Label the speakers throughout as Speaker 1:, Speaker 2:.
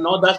Speaker 1: 9-10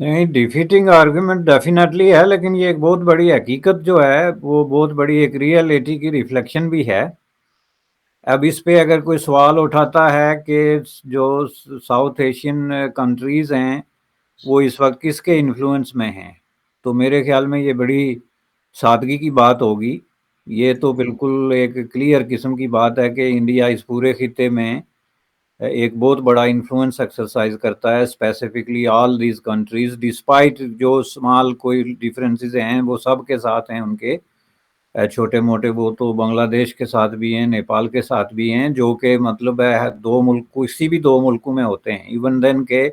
Speaker 2: نہیں، defeating argument definitely ہے، لیکن یہ ایک بہت بڑی حقیقت جو ہے وہ بہت بڑی ایک ریئلٹی کی ریفلیکشن بھی ہے۔ اب اس پہ اگر کوئی سوال اٹھاتا ہے کہ جو ساؤتھ ایشین کنٹریز ہیں وہ اس وقت کس کے انفلوئنس میں ہیں، تو میرے خیال میں یہ بڑی سادگی کی بات ہوگی۔ یہ تو بالکل ایک کلیئر قسم کی بات ہے کہ انڈیا اس پورے خطے میں ایک بہت بڑا انفلوئنس ایکسرسائز کرتا ہے، specifically all these countries, despite جو اسمال کوئی ڈفرینسز ہیں وہ سب کے ساتھ ہیں ان کے، چھوٹے موٹے، وہ تو بنگلہ دیش کے ساتھ بھی ہیں، نیپال کے ساتھ بھی ہیں، جو کہ مطلب ہے دو ملک، کسی بھی دو ملکوں میں ہوتے ہیں، ایون دین کہ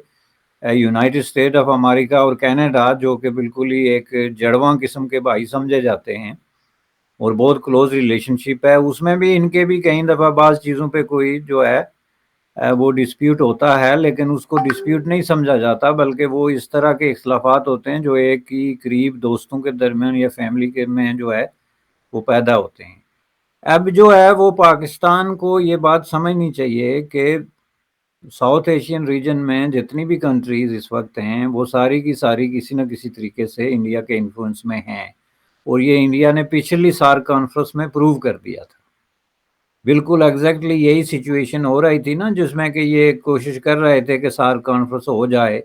Speaker 2: یونائٹڈ اسٹیٹ آف امریکہ اور کینیڈا، جو کہ بالکل ہی ایک جڑواں قسم کے بھائی سمجھے جاتے ہیں اور بہت کلوز ریلیشن شپ ہے، اس میں بھی ان کے بھی کئی دفعہ بعض چیزوں پہ کوئی جو ہے وہ ڈسپیوٹ ہوتا ہے، لیکن اس کو ڈسپیوٹ نہیں سمجھا جاتا، بلکہ وہ اس طرح کے اختلافات ہوتے ہیں جو ایک ہی قریب دوستوں کے درمیان یا فیملی کے میں جو ہے وہ پیدا ہوتے ہیں۔ اب جو ہے وہ پاکستان کو یہ بات سمجھنی چاہیے کہ ساؤتھ ایشین ریجن میں جتنی بھی کنٹریز اس وقت ہیں وہ ساری کی ساری کسی نہ کسی طریقے سے انڈیا کے انفلوئنس میں ہیں، اور یہ انڈیا نے پچھلی سارک کانفرنس میں پروو کر دیا تھا۔ بالکل ایگزیکٹلی یہی سچویشن ہو رہی تھی نا، جس میں کہ یہ کوشش کر رہے تھے کہ سارک کانفرنس ہو جائے،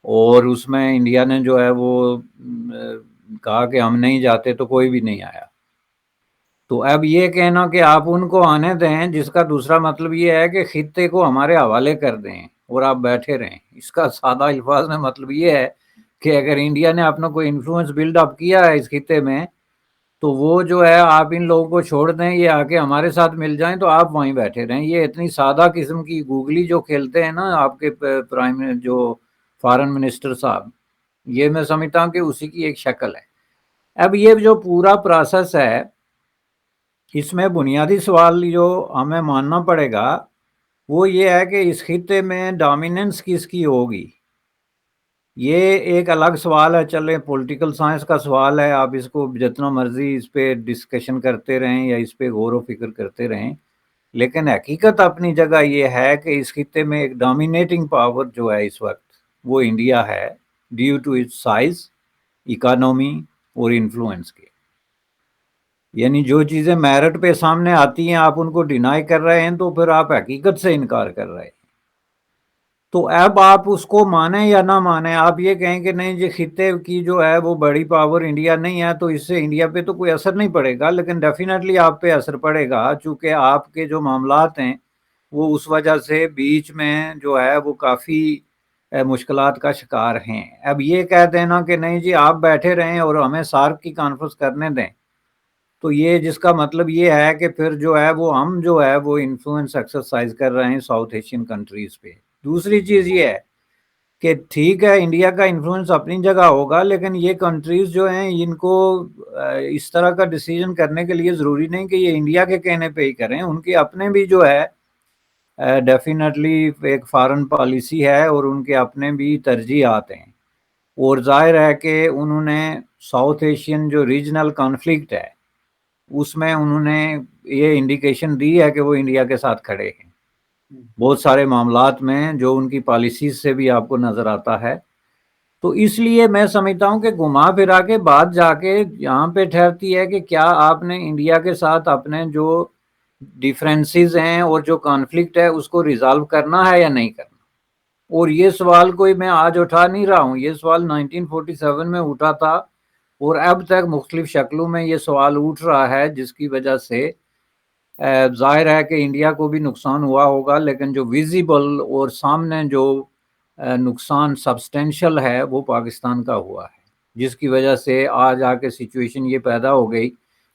Speaker 2: اور اس میں انڈیا نے جو ہے وہ کہا کہ ہم نہیں جاتے تو کوئی بھی نہیں آیا۔ تو اب یہ کہنا کہ آپ ان کو آنے دیں، جس کا دوسرا مطلب یہ ہے کہ خطے کو ہمارے حوالے کر دیں اور آپ بیٹھے رہیں، اس کا سادہ الفاظ میں مطلب یہ ہے کہ اگر انڈیا نے اپنا کوئی انفلوئنس بلڈ اپ کیا ہے اس خطے میں، تو وہ جو ہے آپ ان لوگوں کو چھوڑ دیں، یہ آ کے ہمارے ساتھ مل جائیں تو آپ وہیں بیٹھے رہیں۔ یہ اتنی سادہ قسم کی گوگلی جو کھیلتے ہیں نا آپ کے پرائم جو فارن منسٹر صاحب، یہ میں سمجھتا ہوں کہ اسی کی ایک شکل ہے۔ اب یہ جو پورا پروسیس ہے، اس میں بنیادی سوال جو ہمیں ماننا پڑے گا وہ یہ ہے کہ اس خطے میں ڈومیننس کس کی ہوگی۔ یہ ایک الگ سوال ہے، چلیں پولیٹیکل سائنس کا سوال ہے، آپ اس کو جتنا مرضی اس پہ ڈسکشن کرتے رہیں یا اس پہ غور و فکر کرتے رہیں، لیکن حقیقت اپنی جگہ یہ ہے کہ اس خطے میں ایک ڈومینیٹنگ پاور جو ہے اس وقت وہ انڈیا ہے، due to its size, economy اور انفلوئنس کے۔ یعنی جو چیزیں میرٹ پہ سامنے آتی ہیں آپ ان کو ڈینائی کر رہے ہیں، تو پھر آپ حقیقت سے انکار کر رہے ہیں۔ تو اب آپ اس کو مانیں یا نہ مانیں، آپ یہ کہیں کہ نہیں جی خطے کی جو ہے وہ بڑی پاور انڈیا نہیں ہے، تو اس سے انڈیا پہ تو کوئی اثر نہیں پڑے گا، لیکن ڈیفینیٹلی آپ پہ اثر پڑے گا، چونکہ آپ کے جو معاملات ہیں وہ اس وجہ سے بیچ میں جو ہے وہ کافی مشکلات کا شکار ہیں۔ اب یہ کہہ دینا کہ نہیں جی آپ بیٹھے رہیں اور ہمیں سارک کی کانفرنس کرنے دیں، تو یہ جس کا مطلب یہ ہے کہ پھر جو ہے وہ ہم جو ہے وہ انفلوئنس ایکسرسائز کر رہے ہیں ساؤتھ ایشین کنٹریز پہ۔ دوسری چیز یہ ہے کہ ٹھیک ہے انڈیا کا انفلوئنس اپنی جگہ ہوگا، لیکن یہ کنٹریز جو ہیں ان کو اس طرح کا ڈیسیجن کرنے کے لیے ضروری نہیں کہ یہ انڈیا کے کہنے پہ ہی کریں، ان کے اپنے بھی جو ہے ڈیفینیٹلی ایک فارن پالیسی ہے اور ان کے اپنے بھی ترجیحات ہیں، اور ظاہر ہے کہ انہوں نے ساؤتھ ایشین جو ریجنل کانفلکٹ ہے اس میں انہوں نے یہ انڈیکیشن دی ہے کہ وہ انڈیا کے ساتھ کھڑے ہیں بہت سارے معاملات میں، جو ان کی پالیسیز سے بھی آپ کو نظر آتا ہے۔ تو اس لیے میں سمجھتا ہوں کہ گھما پھرا کے بات جا کے یہاں پہ ٹھہرتی ہے کہ کیا آپ نے انڈیا کے ساتھ اپنے جو ڈیفرنسز ہیں اور جو کانفلکٹ ہے اس کو ریزالو کرنا ہے یا نہیں کرنا۔ اور یہ سوال کوئی میں آج اٹھا نہیں رہا ہوں، یہ سوال 1947 میں اٹھا تھا، اور اب تک مختلف شکلوں میں یہ سوال اٹھ رہا ہے، جس کی وجہ سے ظاہر ہے کہ انڈیا کو بھی نقصان ہوا ہوگا، لیکن جو ویزیبل اور سامنے جو نقصان سبسٹینشل ہے وہ پاکستان کا ہوا ہے، جس کی وجہ سے آج آ کے سچویشن یہ پیدا ہو گئی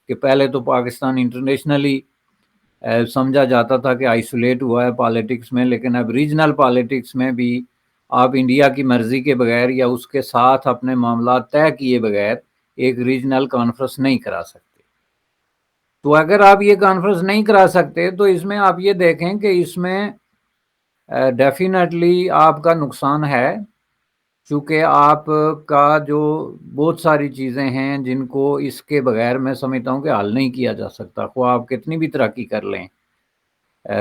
Speaker 2: کہ پہلے تو پاکستان انٹرنیشنلی سمجھا جاتا تھا کہ آئسولیٹ ہوا ہے پالیٹکس میں، لیکن اب ریجنل پالیٹکس میں بھی آپ انڈیا کی مرضی کے بغیر یا اس کے ساتھ اپنے معاملات طے کیے بغیر ایک ریجنل کانفرنس نہیں کرا سکتے۔ تو اگر آپ یہ کانفرنس نہیں کرا سکتے تو اس میں آپ یہ دیکھیں کہ اس میں ڈیفینیٹلی آپ کا نقصان ہے، چونکہ آپ کا جو بہت ساری چیزیں ہیں جن کو اس کے بغیر میں سمجھتا ہوں کہ حل نہیں کیا جا سکتا، خواہ آپ کتنی بھی ترقی کر لیں۔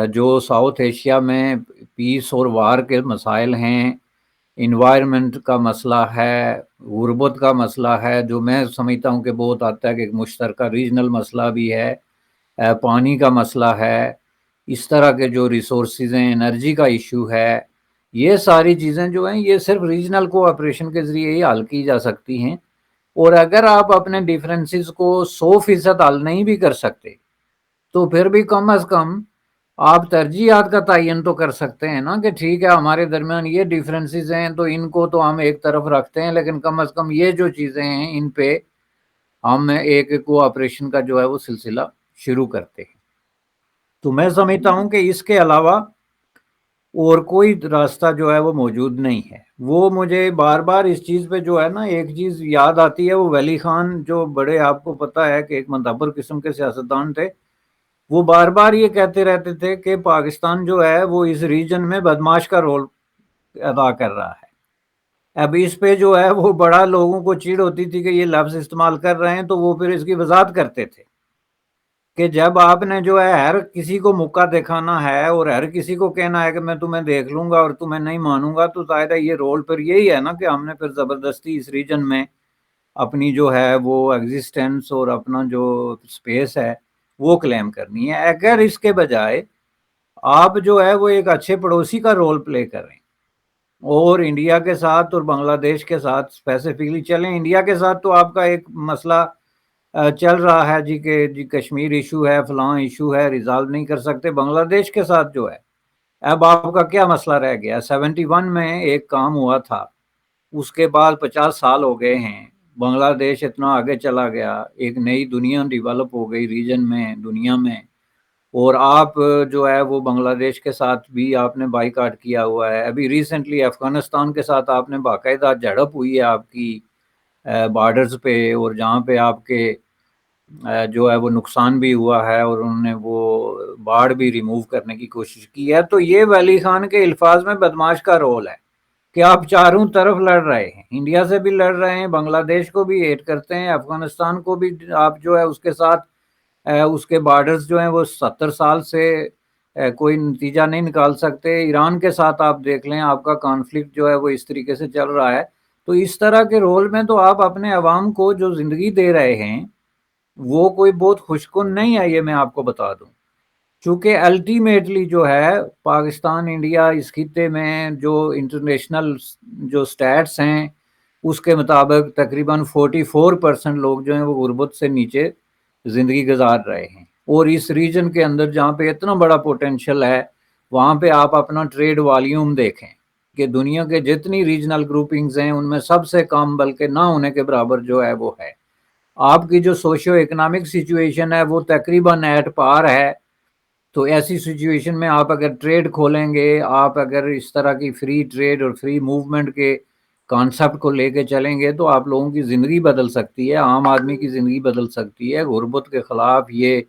Speaker 2: جو ساؤتھ ایشیا میں پیس اور وار کے مسائل ہیں، انوائرمنٹ کا مسئلہ ہے، غربت کا مسئلہ ہے، جو میں سمجھتا ہوں کہ بہت آتا ہے کہ ایک مشترکہ ریجنل مسئلہ بھی ہے، پانی کا مسئلہ ہے، اس طرح کے جو ریسورسز ہیں، انرجی کا ایشو ہے، یہ ساری چیزیں جو ہیں یہ صرف ریجنل کوآپریشن کے ذریعے ہی حل کی جا سکتی ہیں۔ اور اگر آپ اپنے ڈیفرنسز کو 100% حل نہیں بھی کر سکتے تو پھر بھی کم از کم آپ ترجیحات کا تعین تو کر سکتے ہیں نا، کہ ٹھیک ہے ہمارے درمیان یہ ڈیفرنسز ہیں تو ان کو تو ہم ایک طرف رکھتے ہیں، لیکن کم از کم یہ جو چیزیں ہیں ان پہ ہم ایک کوآپریشن کا جو ہے وہ سلسلہ شروع کرتے ہیں۔ تو میں سمجھتا ہوں کہ اس کے علاوہ اور کوئی راستہ جو ہے وہ موجود نہیں ہے۔ وہ مجھے بار بار اس چیز پہ جو ہے نا ایک چیز یاد آتی ہے، وہ ولی خان جو بڑے آپ کو پتہ ہے کہ ایک مدبر قسم کے سیاستدان تھے، وہ بار بار یہ کہتے رہتے تھے کہ پاکستان جو ہے وہ اس ریجن میں بدماش کا رول ادا کر رہا ہے۔ اب اس پہ جو ہے وہ بڑا لوگوں کو چڑ ہوتی تھی کہ یہ لفظ استعمال کر رہے ہیں، تو وہ پھر اس کی وضاحت کرتے تھے کہ جب آپ نے جو ہے ہر کسی کو موقع دکھانا ہے اور ہر کسی کو کہنا ہے کہ میں تمہیں دیکھ لوں گا اور تمہیں نہیں مانوں گا، تو ظاہر ہے یہ رول پھر یہی ہے نا کہ ہم نے پھر زبردستی اس ریجن میں اپنی جو ہے وہ ایگزسٹنس اور اپنا جو سپیس ہے وہ کلیم کرنی ہے۔ اگر اس کے بجائے آپ جو ہے وہ ایک اچھے پڑوسی کا رول پلے کریں اور انڈیا کے ساتھ اور بنگلہ دیش کے ساتھ اسپیسیفکلی چلیں، انڈیا کے ساتھ تو آپ کا ایک مسئلہ چل رہا ہے جی کہ جی کشمیر ایشو ہے، فلاں ایشو ہے، ریزالو نہیں کر سکتے۔ بنگلہ دیش کے ساتھ جو ہے اب آپ کا کیا مسئلہ رہ گیا؟ 71 میں ایک کام ہوا تھا، اس کے بعد 50 سال ہو گئے ہیں، بنگلہ دیش اتنا آگے چلا گیا، ایک نئی دنیا ڈیولپ ہو گئی ریجن میں، دنیا میں، اور آپ جو ہے وہ بنگلہ دیش کے ساتھ بھی آپ نے بائیکاٹ کیا ہوا ہے۔ ابھی ریسنٹلی افغانستان کے ساتھ آپ نے باقاعدہ جھڑپ ہوئی ہے آپ کی بارڈرز پہ، اور جہاں پہ آپ کے جو ہے وہ نقصان بھی ہوا ہے اور انہوں نے وہ باڑ بھی ریموو کرنے کی کوشش کی ہے۔ تو یہ ولی خان کے الفاظ میں بدماش کا رول ہے کہ آپ چاروں طرف لڑ رہے ہیں، انڈیا سے بھی لڑ رہے ہیں، بنگلہ دیش کو بھی ہیٹ کرتے ہیں، افغانستان کو بھی آپ جو ہے اس کے ساتھ اس کے بارڈرز جو ہیں وہ 70 سال سے کوئی نتیجہ نہیں نکال سکتے۔ ایران کے ساتھ آپ دیکھ لیں، آپ کا کانفلکٹ جو ہے وہ اس طریقے سے چل رہا ہے۔ تو اس طرح کے رول میں تو آپ اپنے عوام کو جو زندگی دے رہے ہیں وہ کوئی بہت خوشکن نہیں ہے، یہ میں آپ کو بتا دوں، چونکہ الٹیمیٹلی جو ہے پاکستان انڈیا اس خطے میں جو انٹرنیشنل جو سٹیٹس ہیں اس کے مطابق تقریباً 44% لوگ جو ہیں وہ غربت سے نیچے زندگی گزار رہے ہیں، اور اس ریجن کے اندر جہاں پہ اتنا بڑا پوٹینشیل ہے وہاں پہ آپ اپنا ٹریڈ والیوم دیکھیں کہ دنیا کے جتنی ریجنل گروپنگز ہیں ان میں سب سے کم بلکہ نہ ہونے کے برابر جو ہے وہ ہے۔ آپ کی جو سوشیو اکنامک سچویشن ہے وہ تقریباً ایٹ پار ہے۔ تو ایسی سچویشن میں آپ اگر ٹریڈ کھولیں گے، آپ اگر اس طرح کی فری ٹریڈ اور فری موومنٹ کے کانسیپٹ کو لے کے چلیں گے تو آپ لوگوں کی زندگی بدل سکتی ہے، عام آدمی کی زندگی بدل سکتی ہے۔ غربت کے خلاف یہ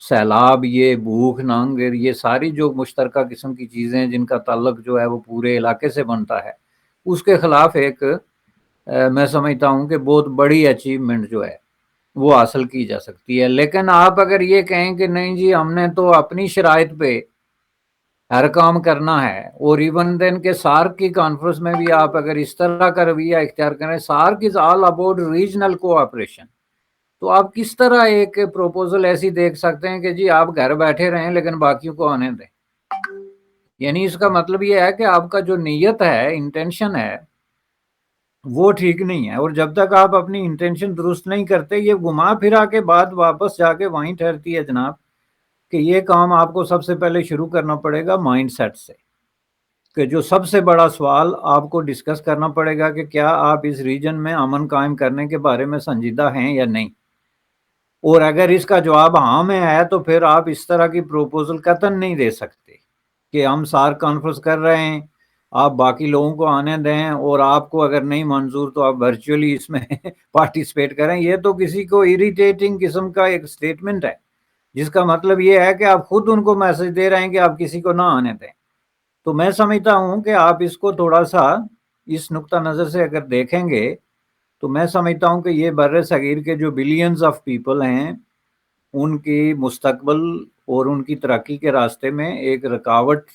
Speaker 2: سیلاب، یہ بھوک ننگ، یہ ساری جو مشترکہ قسم کی چیزیں جن کا تعلق جو ہے وہ پورے علاقے سے بنتا ہے، اس کے خلاف ایک میں سمجھتا ہوں کہ بہت بڑی اچیومنٹ جو ہے وہ حاصل کی جا سکتی ہے۔ لیکن آپ اگر یہ کہیں کہ نہیں جی ہم نے تو اپنی شرائط پہ ہر کام کرنا ہے، اور ایون دین کے سارک کی کانفرنس میں بھی آپ اگر اس طرح کا رویہ اختیار کریں، SAARC is all about regional cooperation, تو آپ کس طرح ایک پروپوزل ایسی دیکھ سکتے ہیں کہ جی آپ گھر بیٹھے رہیں لیکن باقیوں کو آنے دیں؟ یعنی اس کا مطلب یہ ہے کہ آپ کا جو نیت ہے، انٹینشن ہے، وہ ٹھیک نہیں ہے، اور جب تک آپ اپنی انٹینشن درست نہیں کرتے، یہ گھما پھرا کے بات واپس جا کے وہیں ٹھہرتی ہے جناب، کہ یہ کام آپ کو سب سے پہلے شروع کرنا پڑے گا مائنڈ سیٹ سے، کہ جو سب سے بڑا سوال آپ کو ڈسکس کرنا پڑے گا کہ کیا آپ اس ریجن میں امن قائم کرنے کے بارے میں سنجیدہ ہیں یا نہیں، اور اگر اس کا جواب ہاں میں ہے تو پھر آپ اس طرح کی پروپوزل قطعاً نہیں دے سکتے کہ ہم سارک کانفرنس کر رہے ہیں، آپ باقی لوگوں کو آنے دیں، اور آپ کو اگر نہیں منظور تو آپ ورچولی اس میں پارٹیسپیٹ کریں۔ یہ تو کسی کو اریٹیٹنگ قسم کا ایک سٹیٹمنٹ ہے، جس کا مطلب یہ ہے کہ آپ خود ان کو میسج دے رہے ہیں کہ آپ کسی کو نہ آنے دیں۔ تو میں سمجھتا ہوں کہ آپ اس کو تھوڑا سا اس نقطہ نظر سے اگر دیکھیں گے تو میں سمجھتا ہوں کہ یہ بر صغیر کے جو بلینز آف پیپل ہیں ان کی مستقبل اور ان کی ترقی کے راستے میں ایک رکاوٹ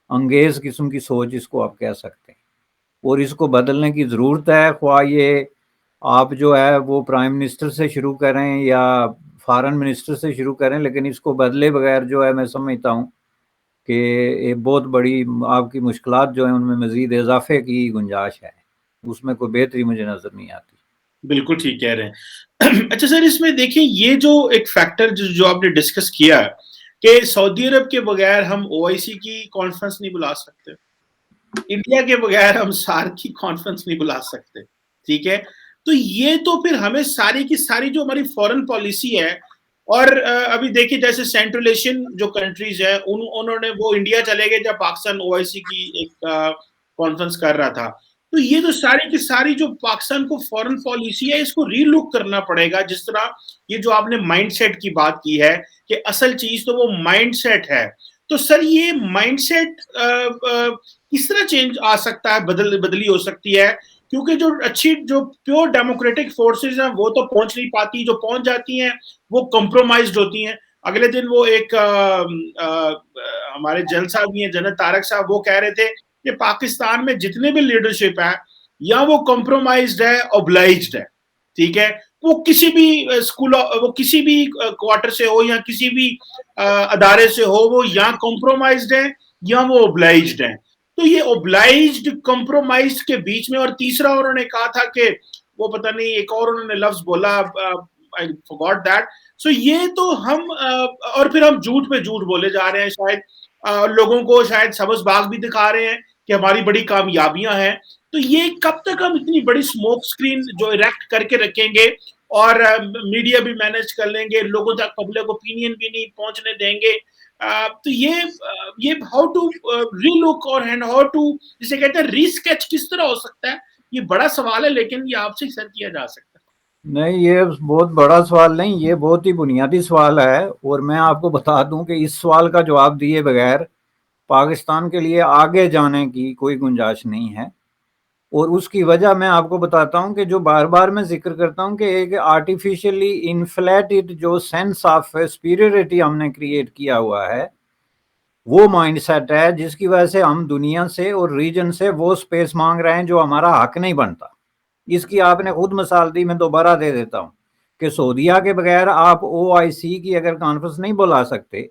Speaker 2: انگیز قسم کی سوچ اس کو آپ کہہ سکتے ہیں، اور اس کو بدلنے کی ضرورت ہے، خواہ یہ آپ جو ہے وہ پرائم منسٹر سے شروع کریں یا فارن منسٹر سے شروع کریں، لیکن اس کو بدلے بغیر جو ہے میں سمجھتا ہوں کہ ایک بہت بڑی آپ کی مشکلات جو ہیں ان میں مزید اضافے کی گنجائش ہے، اس میں کوئی بہتری مجھے نظر نہیں آتی۔
Speaker 1: بالکل ٹھیک کہہ رہے ہیں۔ اچھا سر، اس میں دیکھیں یہ جو ایک فیکٹر جو آپ نے ڈسکس کیا کہ سعودی عرب کے بغیر ہم او آئی سی کی کانفرنس نہیں بلا سکتے، انڈیا کے بغیر ہم سارک کی کانفرنس نہیں بلا سکتے، ٹھیک ہے؟ تو یہ تو پھر ہمیں ساری کی ساری جو ہماری فورن پالیسی ہے، اور ابھی دیکھیں جیسے سینٹرل ایشین جو کنٹریز ہیں انہوں نے وہ انڈیا چلے گئے جب پاکستان او آئی سی کی ایک کانفرنس کر رہا تھا، تو یہ تو ساری کی ساری جو پاکستان کو فورن پالیسی ہے اس کو ری لک کرنا پڑے گا، جس طرح یہ جو آپ نے مائنڈ سیٹ کی بات کی ہے کہ اصل چیز تو وہ مائنڈ سیٹ ہے۔ تو سر یہ مائنڈ سیٹ کس طرح چینج آ سکتا ہے، بدلی ہو سکتی ہے؟ کیونکہ جو اچھی جو پیور ڈیموکریٹک فورسز ہیں وہ تو پہنچ نہیں پاتی، جو پہنچ جاتی ہیں وہ کمپرومائزڈ ہوتی ہیں۔ اگلے دن وہ ایک ہمارے جنرل صاحب بھی ہیں، جنرل طارق صاحب، وہ کہہ رہے تھے کہ پاکستان میں جتنے بھی لیڈرشپ ہے یا وہ کمپرومائزڈ ہے، اوبلائزڈ ہے، ٹھیک ہے؟ وہ کسی بھی اسکول، وہ کسی بھی کوارٹر سے ہو یا کسی بھی ادارے سے ہو، وہ یا کمپرومائزڈ ہے یا وہ اوبلائزڈ ہے۔ تو یہ اوبلائزڈ کمپرومائزڈ کے بیچ میں، اور تیسرا انہوں نے کہا تھا کہ وہ پتہ نہیں ایک اور انہوں نے لفظ بولا، I forgot that۔ سو یہ تو ہم اور پھر ہم جھوٹ پہ جھوٹ بولے جا رہے ہیں، شاید لوگوں کو شاید سبز باغ بھی دکھا رہے ہیں کہ ہماری بڑی کامیابیاں ہیں۔ تو یہ کب تک ہم اتنی بڑی اسموک اسکرین جو اریکٹ کر کے رکھیں گے اور میڈیا بھی مینج کر لیں گے، لوگوں تک پبلک اوپینین بھی نہیں پہنچنے دیں گے؟ تو یہ ہاؤ ٹو ری لک اور ہاؤ ٹو، جسے کہتے ہیں ری اسکیچ، کس طرح ہو سکتا ہے؟ یہ بڑا سوال ہے، لیکن یہ آپ سے سر کیا جا سکتا ہے۔
Speaker 2: نہیں، یہ بہت بڑا سوال نہیں، یہ بہت ہی بنیادی سوال ہے، اور میں آپ کو بتا دوں کہ اس سوال کا جواب دیے بغیر پاکستان کے لیے آگے جانے کی کوئی گنجائش نہیں ہے۔ اور اس کی وجہ میں آپ کو بتاتا ہوں کہ جو بار بار میں ذکر کرتا ہوں کہ ایک آرٹیفیشلی انفلیٹڈ جو سینس آف سپیریورٹی ہم نے کریٹ کیا ہوا ہے، وہ مائنڈ سیٹ ہے جس کی وجہ سے ہم دنیا سے اور ریجن سے وہ سپیس مانگ رہے ہیں جو ہمارا حق نہیں بنتا۔ اس کی آپ نے خود مثال دی، میں دوبارہ دے دیتا ہوں کہ سعودیہ کے بغیر آپ او آئی سی کی اگر کانفرنس نہیں بلا سکتے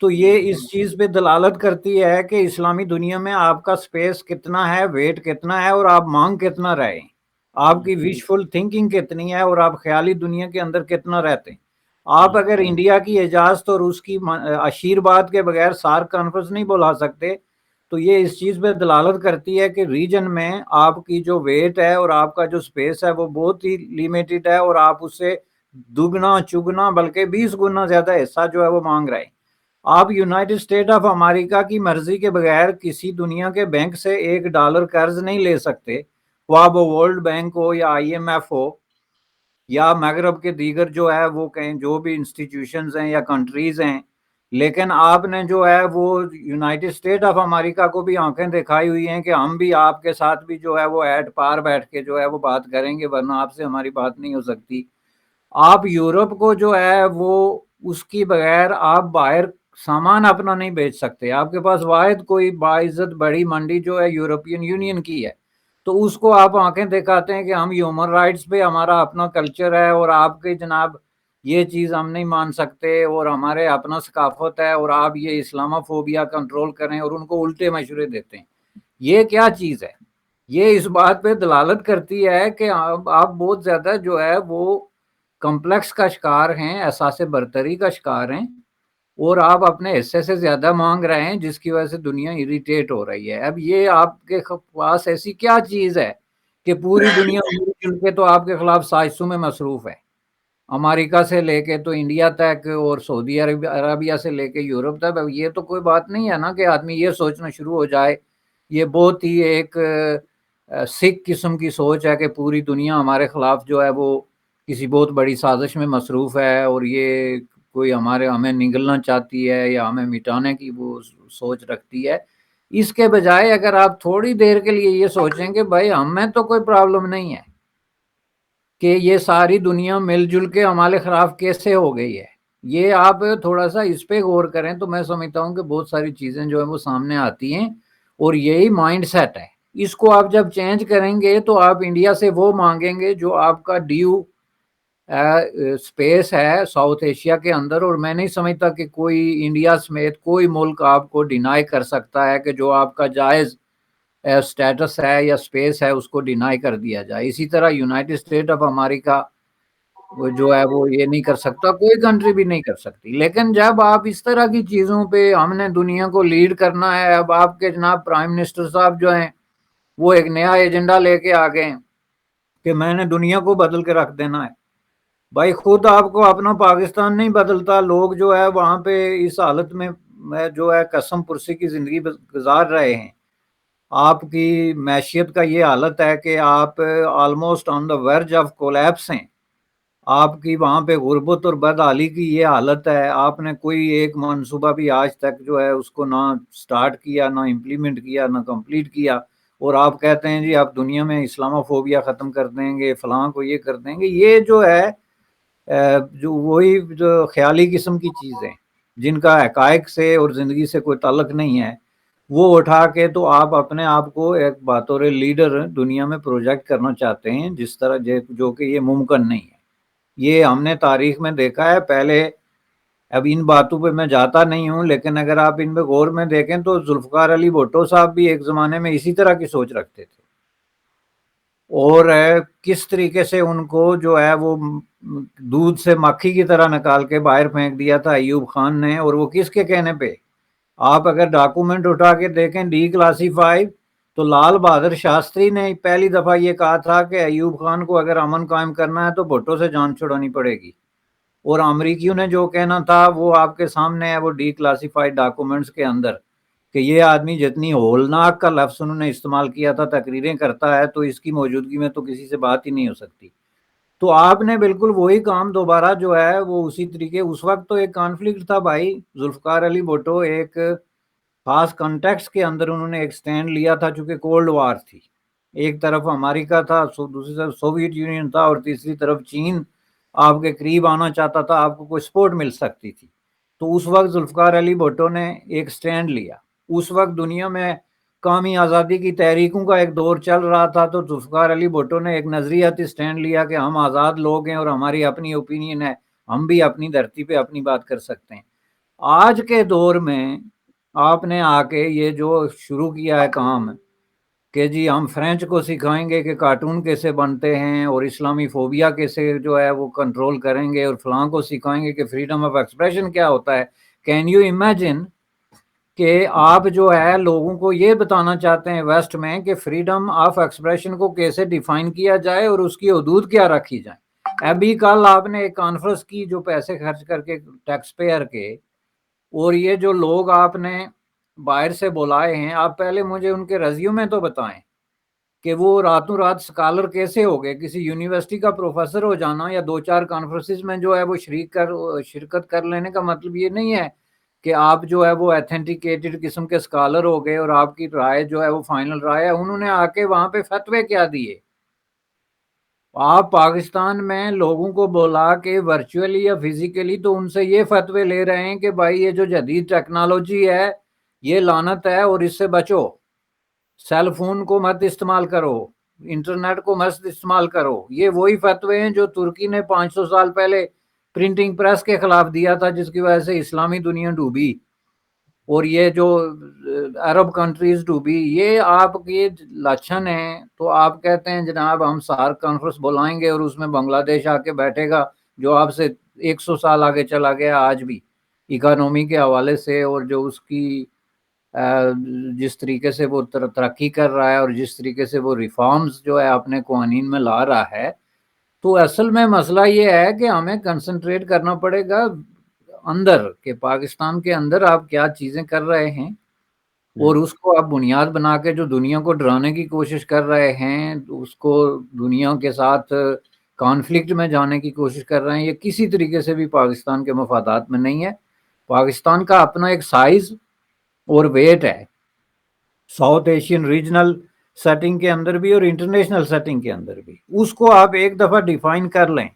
Speaker 2: تو یہ اس چیز پہ دلالت کرتی ہے کہ اسلامی دنیا میں آپ کا سپیس کتنا ہے، ویٹ کتنا ہے، اور آپ مانگ کتنا رہے ہیں، آپ کی وشفل تھنکنگ کتنی ہے، اور آپ خیالی دنیا کے اندر کتنا رہتے ہیں۔ آپ اگر انڈیا کی اجازت اور اس کی آشیرواد کے بغیر سارک کانفرنس نہیں بلا سکتے تو یہ اس چیز پہ دلالت کرتی ہے کہ ریجن میں آپ کی جو ویٹ ہے اور آپ کا جو سپیس ہے وہ بہت ہی لیمیٹڈ ہے، اور آپ اس سے دگنا چگنا بلکہ 20 گنا زیادہ حصہ جو ہے وہ مانگ رہے ہیں۔ آپ یونائٹڈ اسٹیٹ آف امریکہ کی مرضی کے بغیر کسی دنیا کے بینک سے $1 قرض نہیں لے سکتے، وہ ورلڈ بینک ہو یا آئی ایم ایف ہو یا مغرب کے دیگر جو ہے وہ کہیں جو بھی انسٹیٹیوشنز ہیں یا کنٹریز ہیں۔ لیکن آپ نے جو ہے وہ یونائٹڈ اسٹیٹ آف امریکہ کو بھی آنکھیں دکھائی ہوئی ہیں کہ ہم بھی آپ کے ساتھ بھی جو ہے وہ ایٹ پار بیٹھ کے جو ہے وہ بات کریں گے، ورنہ آپ سے ہماری بات نہیں ہو سکتی۔ آپ یورپ کو جو ہے وہ اس کی بغیر آپ باہر سامان اپنا نہیں بیچ سکتے۔ آپ کے پاس واحد کوئی باعزت بڑی منڈی جو ہے یورپین یونین کی ہے، تو اس کو آپ آنکھیں دکھاتے ہیں کہ ہم ہیومن رائٹس پہ ہمارا اپنا کلچر ہے اور آپ کے جناب یہ چیز ہم نہیں مان سکتے اور ہمارے اپنا ثقافت ہے، اور آپ یہ اسلامہ فوبیا کنٹرول کریں، اور ان کو الٹے مشورے دیتے ہیں۔ یہ کیا چیز ہے؟ یہ اس بات پہ دلالت کرتی ہے کہ آپ بہت زیادہ جو ہے وہ کمپلیکس کا شکار ہیں، احساس برتری کا شکار ہیں، اور آپ اپنے حصے سے زیادہ مانگ رہے ہیں، جس کی وجہ سے دنیا اریٹیٹ ہو رہی ہے۔ اب یہ آپ کے پاس ایسی کیا چیز ہے کہ پوری دنیا مل جل کے تو آپ کے خلاف سازشوں میں مصروف ہے، امریکہ سے لے کے تو انڈیا تک اور سعودی عربیہ سے لے کے یورپ تک۔ اب یہ تو کوئی بات نہیں ہے نا کہ آدمی یہ سوچنا شروع ہو جائے۔ یہ بہت ہی ایک سکھ قسم کی سوچ ہے کہ پوری دنیا ہمارے خلاف جو ہے وہ کسی بہت بڑی سازش میں مصروف ہے، اور یہ کوئی ہمیں نگلنا چاہتی ہے یا ہمیں مٹانے کی وہ سوچ رکھتی ہے۔ اس کے بجائے اگر آپ تھوڑی دیر کے لیے یہ سوچیں کہ بھائی ہمیں تو کوئی پرابلم نہیں ہے کہ یہ ساری دنیا مل جل کے ہمارے خلاف کیسے ہو گئی ہے، یہ آپ تھوڑا سا اس پہ غور کریں تو میں سمجھتا ہوں کہ بہت ساری چیزیں جو ہیں وہ سامنے آتی ہیں، اور یہی مائنڈ سیٹ ہے۔ اس کو آپ جب چینج کریں گے تو آپ انڈیا سے وہ مانگیں گے جو آپ کا ڈیو اسپیس ہے ساؤتھ ایشیا کے اندر، اور میں نہیں سمجھتا کہ کوئی انڈیا سمیت کوئی ملک آپ کو ڈینائی کر سکتا ہے کہ جو آپ کا جائز اسٹیٹس ہے یا اسپیس ہے اس کو ڈینائی کر دیا جائے۔ اسی طرح یونائٹڈ اسٹیٹ آف امریکہ وہ جو ہے وہ یہ نہیں کر سکتا، کوئی کنٹری بھی نہیں کر سکتی۔ لیکن جب آپ اس طرح کی چیزوں پہ ہم نے دنیا کو لیڈ کرنا ہے، اب آپ کے جناب پرائم منسٹر صاحب جو ہیں وہ ایک نیا ایجنڈا لے کے آ گئے کہ میں نے دنیا کو بدل کے رکھ دینا ہے۔ بھائی خود آپ کو اپنا پاکستان نہیں بدلتا، لوگ جو ہے وہاں پہ اس حالت میں جو ہے قسم پرسی کی زندگی گزار رہے ہیں۔ آپ کی معیشت کا یہ حالت ہے کہ آپ almost on the verge of collapse ہیں۔ آپ کی وہاں پہ غربت اور بدحالی کی یہ حالت ہے، آپ نے کوئی ایک منصوبہ بھی آج تک جو ہے اس کو نہ سٹارٹ کیا، نہ امپلیمنٹ کیا، نہ کمپلیٹ کیا، اور آپ کہتے ہیں جی آپ دنیا میں اسلامو فوبیا ختم کر دیں گے، فلاں کو یہ کر دیں گے۔ یہ جو ہے جو وہی جو خیالی قسم کی چیزیں جن کا حقائق سے اور زندگی سے کوئی تعلق نہیں ہے، وہ اٹھا کے تو آپ اپنے آپ کو ایک بطور لیڈر دنیا میں پروجیکٹ کرنا چاہتے ہیں، جس طرح جو کہ یہ ممکن نہیں ہے۔ یہ ہم نے تاریخ میں دیکھا ہے پہلے، اب ان باتوں پہ میں جاتا نہیں ہوں، لیکن اگر آپ ان پہ غور میں دیکھیں تو ذوالفقار علی بھٹو صاحب بھی ایک زمانے میں اسی طرح کی سوچ رکھتے تھے، اور کس طریقے سے ان کو جو ہے وہ دودھ سے مکھی کی طرح نکال کے باہر پھینک دیا تھا ایوب خان نے، اور وہ کس کے کہنے پہ؟ آپ اگر ڈاکومنٹ اٹھا کے دیکھیں ڈی کلاسیفائی، تو لال بہادر شاستری نے پہلی دفعہ یہ کہا تھا کہ ایوب خان کو اگر امن قائم کرنا ہے تو بھٹو سے جان چھڑانی پڑے گی، اور امریکیوں نے جو کہنا تھا وہ آپ کے سامنے ہے، وہ ڈی کلاسیفائڈ ڈاکومنٹس کے اندر، کہ یہ آدمی جتنی ہولناک کا لفظ انہوں نے استعمال کیا تھا تقریریں کرتا ہے، تو اس کی موجودگی میں تو کسی سے بات ہی نہیں ہو سکتی۔ تو آپ نے بالکل وہی کام دوبارہ جو ہے وہ اسی طریقے، اس وقت تو ایک کانفلکٹ تھا بھائی، ذوالفقار علی بھٹو ایک خاص کنٹیکس کے اندر انہوں نے ایک سٹینڈ لیا تھا، چونکہ کولڈ وار تھی، ایک طرف امریکہ تھا، دوسری طرف سوویت یونین تھا، اور تیسری طرف چین آپ کے قریب آنا چاہتا تھا، آپ کو کوئی سپورٹ مل سکتی تھی۔ تو اس وقت ذوالفقار علی بھٹو نے ایک سٹینڈ لیا۔ اس وقت دنیا میں قومی آزادی کی تحریکوں کا ایک دور چل رہا تھا، تو ذوالفقار علی بھٹو نے ایک نظریاتی سٹینڈ لیا کہ ہم آزاد لوگ ہیں اور ہماری اپنی اوپینین ہے، ہم بھی اپنی دھرتی پہ اپنی بات کر سکتے ہیں۔ آج کے دور میں آپ نے آ کے یہ جو شروع کیا ہے کام کہ جی ہم فرینچ کو سکھائیں گے کہ کارٹون کیسے بنتے ہیں، اور اسلامی فوبیا کیسے جو ہے وہ کنٹرول کریں گے، اور فلاں کو سکھائیں گے کہ فریڈم آف ایکسپریشن کیا ہوتا ہے۔ کین یو امیجن کہ آپ جو ہے لوگوں کو یہ بتانا چاہتے ہیں ویسٹ میں کہ فریڈم آف ایکسپریشن کو کیسے ڈیفائن کیا جائے اور اس کی حدود کیا رکھی جائیں۔ ابھی کل آپ نے ایک کانفرنس کی جو پیسے خرچ کر کے ٹیکس پیئر کے، اور یہ جو لوگ آپ نے باہر سے بلائے ہیں، آپ پہلے مجھے ان کے ریزیومے تو بتائیں کہ وہ راتوں رات سکالر کیسے ہو گئے۔ کسی یونیورسٹی کا پروفیسر ہو جانا یا دو چار کانفرنسز میں جو ہے وہ شرکت کر لینے کا مطلب یہ نہیں ہے کہ آپ جو ہے وہ ایتھینٹیکیٹڈ قسم کے سکالر ہو گئے اور آپ کی رائے جو ہے وہ فائنل رائے ہے۔ انہوں نے آ کے وہاں پہ فتوے کیا دیے؟ آپ پاکستان میں لوگوں کو بولا کہ ورچولی یا فزیکلی، تو ان سے یہ فتوے لے رہے ہیں کہ بھائی یہ جو جدید ٹیکنالوجی ہے یہ لعنت ہے اور اس سے بچو، سیل فون کو مت استعمال کرو، انٹرنیٹ کو مت استعمال کرو۔ یہ وہی فتوے ہیں جو ترکی نے 500 سال پہلے پرنٹنگ پریس کے خلاف دیا تھا، جس کی وجہ سے اسلامی دنیا ڈوبی اور یہ جو عرب کنٹریز ڈوبی۔ یہ آپ کے لچھن ہیں، تو آپ کہتے ہیں جناب ہم سارک کانفرنس بلائیں گے اور اس میں بنگلہ دیش آ کے بیٹھے گا جو آپ سے 100 سال آگے چلا گیا آج بھی اکانومی کے حوالے سے، اور جو اس کی جس طریقے سے وہ ترقی کر رہا ہے اور جس طریقے سے وہ ریفارمز جو ہے اپنے قوانین میں لا رہا ہے۔ تو اصل میں مسئلہ یہ ہے کہ ہمیں کنسنٹریٹ کرنا پڑے گا اندر، کہ پاکستان کے اندر آپ کیا چیزیں کر رہے ہیں، اور اس کو آپ بنیاد بنا کے جو دنیا کو ڈرانے کی کوشش کر رہے ہیں، اس کو دنیا کے ساتھ کانفلکٹ میں جانے کی کوشش کر رہے ہیں، یہ کسی طریقے سے بھی پاکستان کے مفادات میں نہیں ہے۔ پاکستان کا اپنا ایک سائز اور ویٹ ہے ساؤتھ ایشین ریجنل سیٹنگ کے اندر بھی اور انٹرنیشنل سیٹنگ کے اندر بھی، اس کو آپ ایک دفعہ ڈیفائن کر لیں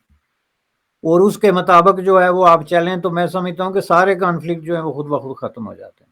Speaker 2: اور اس کے مطابق جو ہے وہ آپ چلیں، تو میں سمجھتا ہوں کہ سارے کانفلکٹ جو ہیں وہ خود بخود ختم ہو جاتے ہیں۔